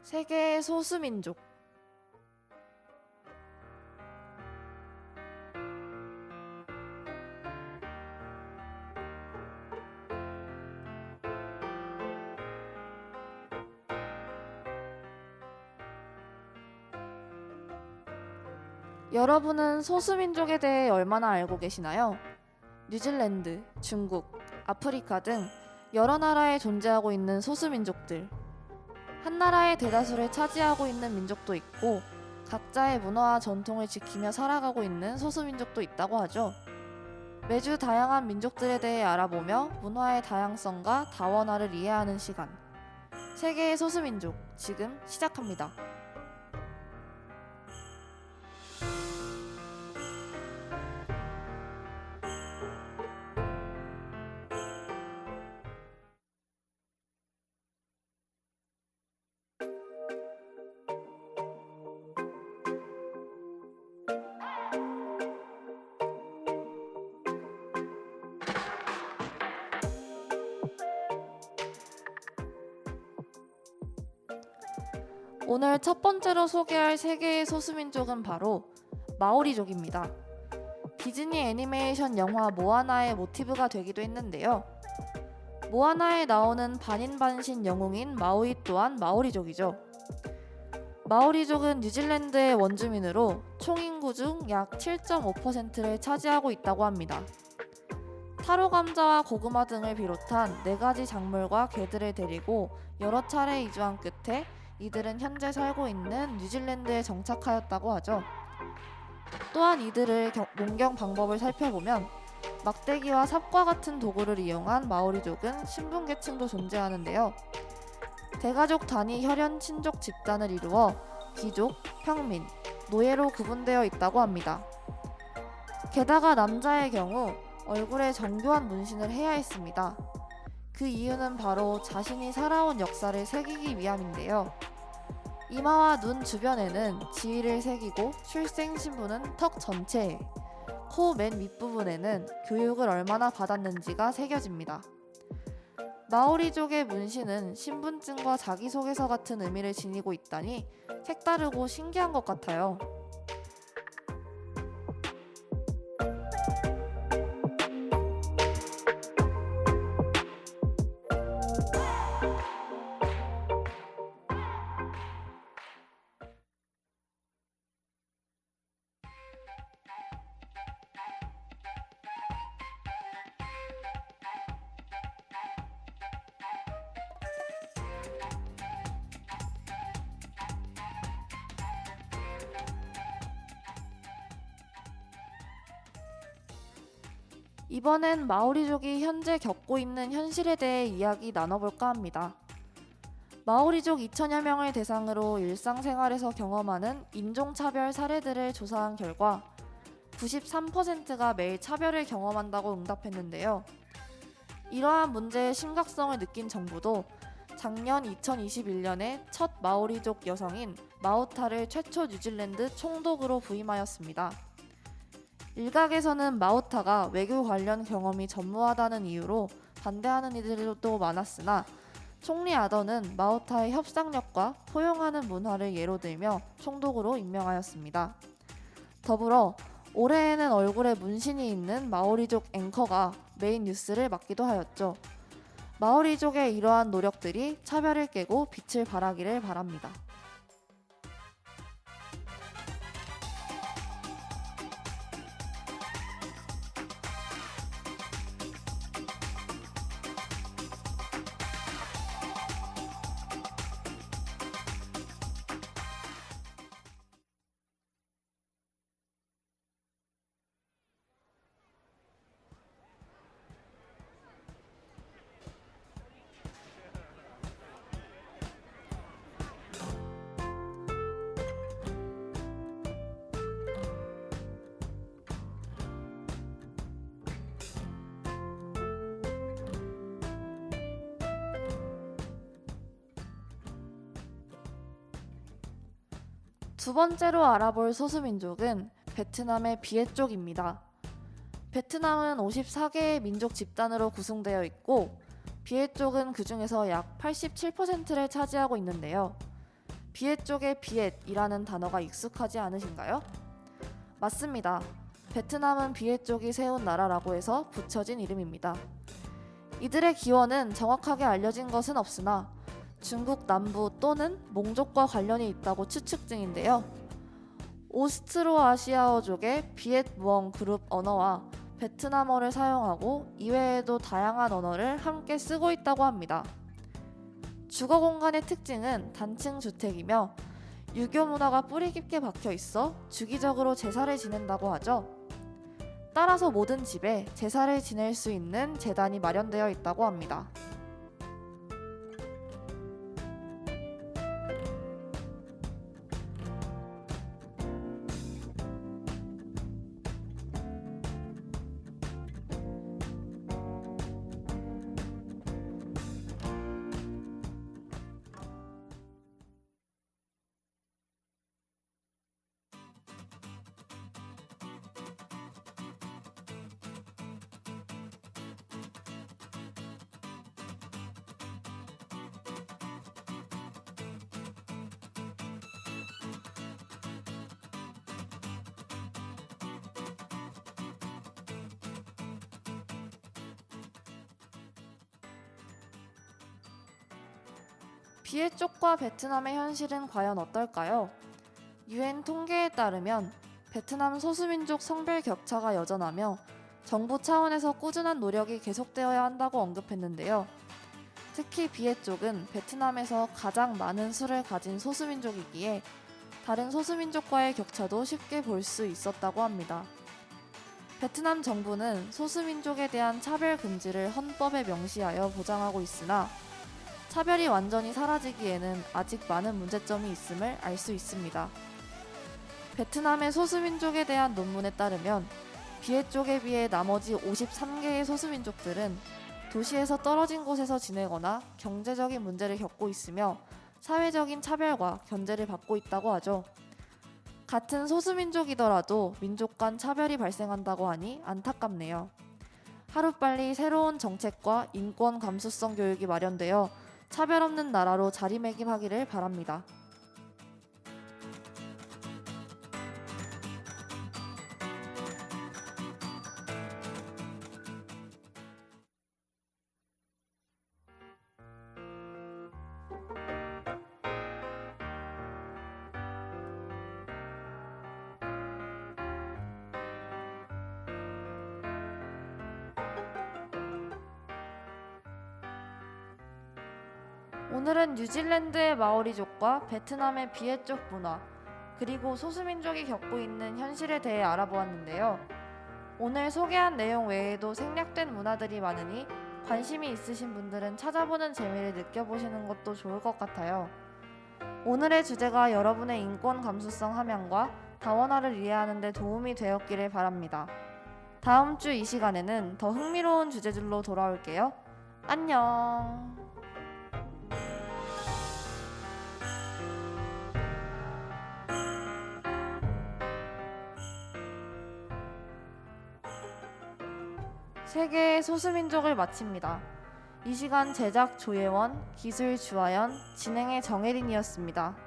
세계의 소수민족. 여러분은 소수민족에 대해 얼마나 알고 계시나요? 뉴질랜드, 중국, 아프리카 등 여러 나라에 존재하고 있는 소수민족들. 한 나라의 대다수를 차지하고 있는 민족도 있고 각자의 문화와 전통을 지키며 살아가고 있는 소수민족도 있다고 하죠. 매주 다양한 민족들에 대해 알아보며 문화의 다양성과 다원화를 이해하는 시간. 세계의 소수민족, 지금 시작합니다. 오늘 첫 번째로 소개할 세계의 소수민족은 바로 마오리족입니다. 디즈니 애니메이션 영화 모아나의 모티브가 되기도 했는데요. 모아나에 나오는 반인반신 영웅인 마우이 또한 마오리족이죠. 마오리족은 뉴질랜드의 원주민으로 총 인구 중 약 7.5%를 차지하고 있다고 합니다. 타로 감자와 고구마 등을 비롯한 4가지 작물과 개들을 데리고 여러 차례 이주한 끝에 이들은 현재 살고 있는 뉴질랜드에 정착하였다고 하죠. 또한 이들의 농경 방법을 살펴보면 막대기와 삽과 같은 도구를 이용한 마오리족은 신분계층도 존재하는데요. 대가족 단위 혈연 친족 집단을 이루어 귀족, 평민, 노예로 구분되어 있다고 합니다. 게다가 남자의 경우 얼굴에 정교한 문신을 해야 했습니다. 그 이유는 바로 자신이 살아온 역사를 새기기 위함인데요. 이마와 눈 주변에는 지위를 새기고 출생 신분은 턱 전체에, 코 맨 윗부분에는 교육을 얼마나 받았는지가 새겨집니다. 마오리족의 문신은 신분증과 자기소개서 같은 의미를 지니고 있다니 색다르고 신기한 것 같아요. 이번엔 마오리족이 현재 겪고 있는 현실에 대해 이야기 나눠볼까 합니다. 마오리족 2천여 명을 대상으로 일상생활에서 경험하는 인종차별 사례들을 조사한 결과 93%가 매일 차별을 경험한다고 응답했는데요. 이러한 문제의 심각성을 느낀 정부도 작년 2021년에 첫 마오리족 여성인 마우타를 최초 뉴질랜드 총독으로 부임하였습니다. 일각에서는 마우타가 외교 관련 경험이 전무하다는 이유로 반대하는 이들도 많았으나 총리 아더는 마우타의 협상력과 포용하는 문화를 예로 들며 총독으로 임명하였습니다. 더불어 올해에는 얼굴에 문신이 있는 마오리족 앵커가 메인 뉴스를 맡기도 하였죠. 마오리족의 이러한 노력들이 차별을 깨고 빛을 발하기를 바랍니다. 두 번째로 알아볼 소수민족은 베트남의 비해족입니다. 베트남은 54개의 민족 집단으로 구성되어 있고 비해족은 그 중에서 약 87%를 차지하고 있는데요. 비엣 쪽의 비엣이라는 단어가 익숙하지 않으신가요? 맞습니다. 베트남은 비엣 쪽이 세운 나라라고 해서 붙여진 이름입니다. 이들의 기원은 정확하게 알려진 것은 없으나 중국 남부 또는 몽족과 관련이 있다고 추측 중인데요. 오스트로아시아어족의 비엣 무엉 그룹 언어와 베트남어를 사용하고 이외에도 다양한 언어를 함께 쓰고 있다고 합니다. 주거 공간의 특징은 단층 주택이며 유교 문화가 뿌리 깊게 박혀 있어 주기적으로 제사를 지낸다고 하죠. 따라서 모든 집에 제사를 지낼 수 있는 제단이 마련되어 있다고 합니다. 비엣 쪽과 베트남의 현실은 과연 어떨까요? UN 통계에 따르면 베트남 소수민족 성별 격차가 여전하며 정부 차원에서 꾸준한 노력이 계속되어야 한다고 언급했는데요. 특히 비엣 쪽은 베트남에서 가장 많은 수를 가진 소수민족이기에 다른 소수민족과의 격차도 쉽게 볼 수 있었다고 합니다. 베트남 정부는 소수민족에 대한 차별 금지를 헌법에 명시하여 보장하고 있으나 차별이 완전히 사라지기에는 아직 많은 문제점이 있음을 알 수 있습니다. 베트남의 소수민족에 대한 논문에 따르면 비엣 쪽에 비해 나머지 53개의 소수민족들은 도시에서 떨어진 곳에서 지내거나 경제적인 문제를 겪고 있으며 사회적인 차별과 견제를 받고 있다고 하죠. 같은 소수민족이더라도 민족 간 차별이 발생한다고 하니 안타깝네요. 하루빨리 새로운 정책과 인권 감수성 교육이 마련되어 차별 없는 나라로 자리매김하기를 바랍니다. 오늘은 뉴질랜드의 마오리족과 베트남의 비엣 쪽 문화, 그리고 소수민족이 겪고 있는 현실에 대해 알아보았는데요. 오늘 소개한 내용 외에도 생략된 문화들이 많으니 관심이 있으신 분들은 찾아보는 재미를 느껴보시는 것도 좋을 것 같아요. 오늘의 주제가 여러분의 인권 감수성 함양과 다원화를 이해하는 데 도움이 되었기를 바랍니다. 다음 주 이 시간에는 더 흥미로운 주제들로 돌아올게요. 안녕. 세계의 소수민족을 마칩니다. 이 시간 제작 조예원, 기술 주하연, 진행의 정혜린이었습니다.